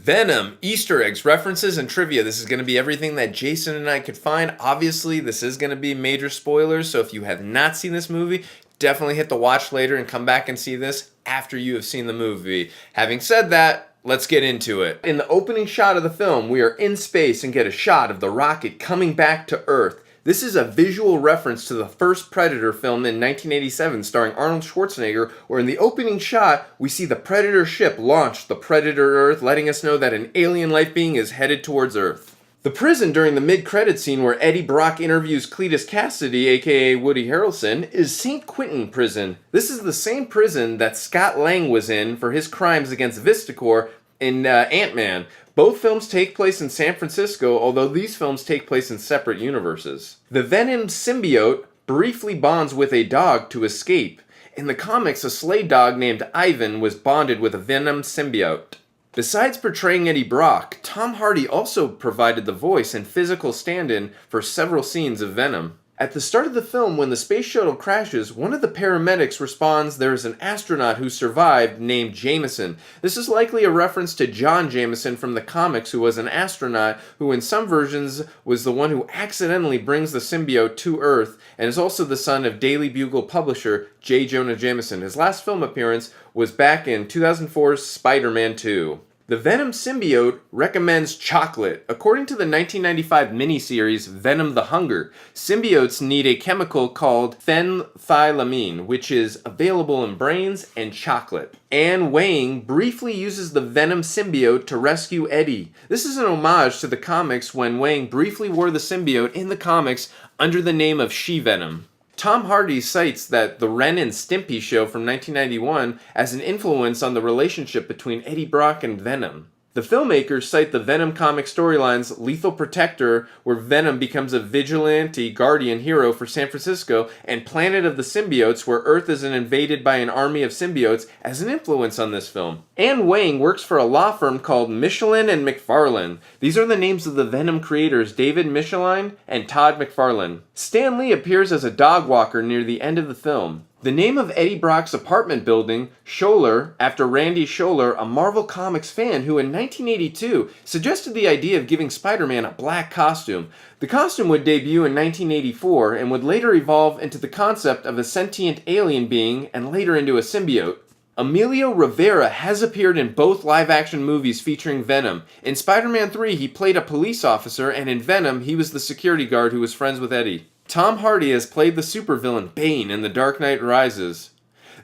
Venom, Easter eggs, references, and trivia. This is going to be everything that Jason and I could find. Obviously, this is going to be major spoilers, so if you have not seen this movie, definitely hit the watch later and come back and see this after you have seen the movie. Having said that, let's get into it. In the opening shot of the film, we are in space and get a shot of the rocket coming back to Earth. This is a visual reference to the first Predator film in 1987 starring Arnold Schwarzenegger, where in the opening shot, we see the Predator ship launch the Predator Earth, letting us know that an alien life being is headed towards Earth. The prison during the mid-credit scene where Eddie Brock interviews Cletus Cassidy, aka Woody Harrelson, is St. Quentin Prison. This is the same prison that Scott Lang was in for his crimes against Vistacor in Ant-Man. Both films take place in San Francisco, although these films take place in separate universes. The Venom symbiote briefly bonds with a dog to escape. In the comics, a sleigh dog named Ivan was bonded with a Venom symbiote. Besides portraying Eddie Brock, Tom Hardy also provided the voice and physical stand-in for several scenes of Venom. At the start of the film, when the space shuttle crashes, one of the paramedics responds there is an astronaut who survived named Jameson. This is likely a reference to John Jameson from the comics, who was an astronaut who in some versions was the one who accidentally brings the symbiote to Earth and is also the son of Daily Bugle publisher J. Jonah Jameson. His last film appearance was back in 2004's Spider-Man 2. The Venom symbiote recommends chocolate. According to the 1995 miniseries Venom the Hunger, symbiotes need a chemical called phenethylamine, which is available in brains and chocolate. Anne Wang briefly uses the Venom symbiote to rescue Eddie. This is an homage to the comics when Wang briefly wore the symbiote in the comics under the name of She-Venom. Tom Hardy cites that the Ren and Stimpy show from 1991 as an influence on the relationship between Eddie Brock and Venom. The filmmakers cite the Venom comic storylines Lethal Protector, where Venom becomes a vigilante guardian hero for San Francisco, and Planet of the Symbiotes, where Earth is invaded by an army of symbiotes, as an influence on this film. Anne Wang works for a law firm called Michelin and McFarlane. These are the names of the Venom creators David Michelin and Todd McFarlane. Stan Lee appears as a dog walker near the end of the film. The name of Eddie Brock's apartment building, Scholler, after Randy Scholler, a Marvel Comics fan who in 1982 suggested the idea of giving Spider-Man a black costume. The costume would debut in 1984 and would later evolve into the concept of a sentient alien being and later into a symbiote. Emilio Rivera has appeared in both live-action movies featuring Venom. In Spider-Man 3, he played a police officer, and in Venom, he was the security guard who was friends with Eddie. Tom Hardy has played the supervillain Bane in The Dark Knight Rises.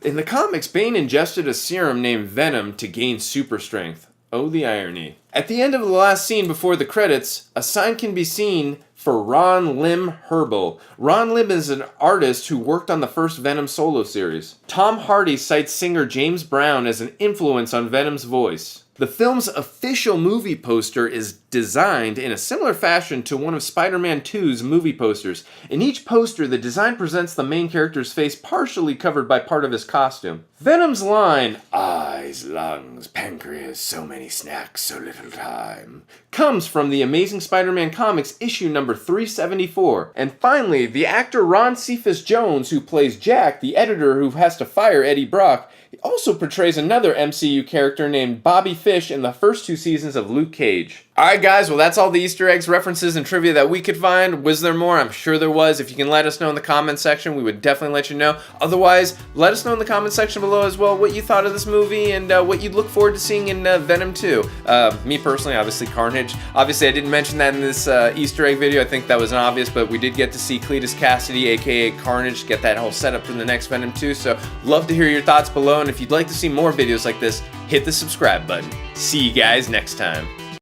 In the comics, Bane ingested a serum named Venom to gain super strength. Oh, the irony. At the end of the last scene before the credits, a sign can be seen for Ron Lim Herbal. Ron Lim is an artist who worked on the first Venom solo series. Tom Hardy cites singer James Brown as an influence on Venom's voice. The film's official movie poster is designed in a similar fashion to one of Spider-Man 2's movie posters. In each poster, the design presents the main character's face partially covered by part of his costume. Venom's line, eyes, lungs, pancreas, so many snacks, so little time, comes from the Amazing Spider-Man Comics issue number 374. And finally, the actor Ron Cephas Jones, who plays Jack, the editor who has to fire Eddie Brock, he also portrays another MCU character named Bobby Fish in the first 2 seasons of Luke Cage. Alright guys, well that's all the Easter eggs, references, and trivia that we could find. Was there more? I'm sure there was. If you can let us know in the comment section, we would definitely let you know. Otherwise, let us know in the comment section below as well what you thought of this movie and what you'd look forward to seeing in Venom 2. Me personally, obviously Carnage. Obviously I didn't mention that in this Easter egg video. I think that was obvious, but we did get to see Cletus Cassidy, aka Carnage, get that whole setup for the next Venom 2. So love to hear your thoughts below, and if you'd like to see more videos like this, hit the subscribe button. See you guys next time.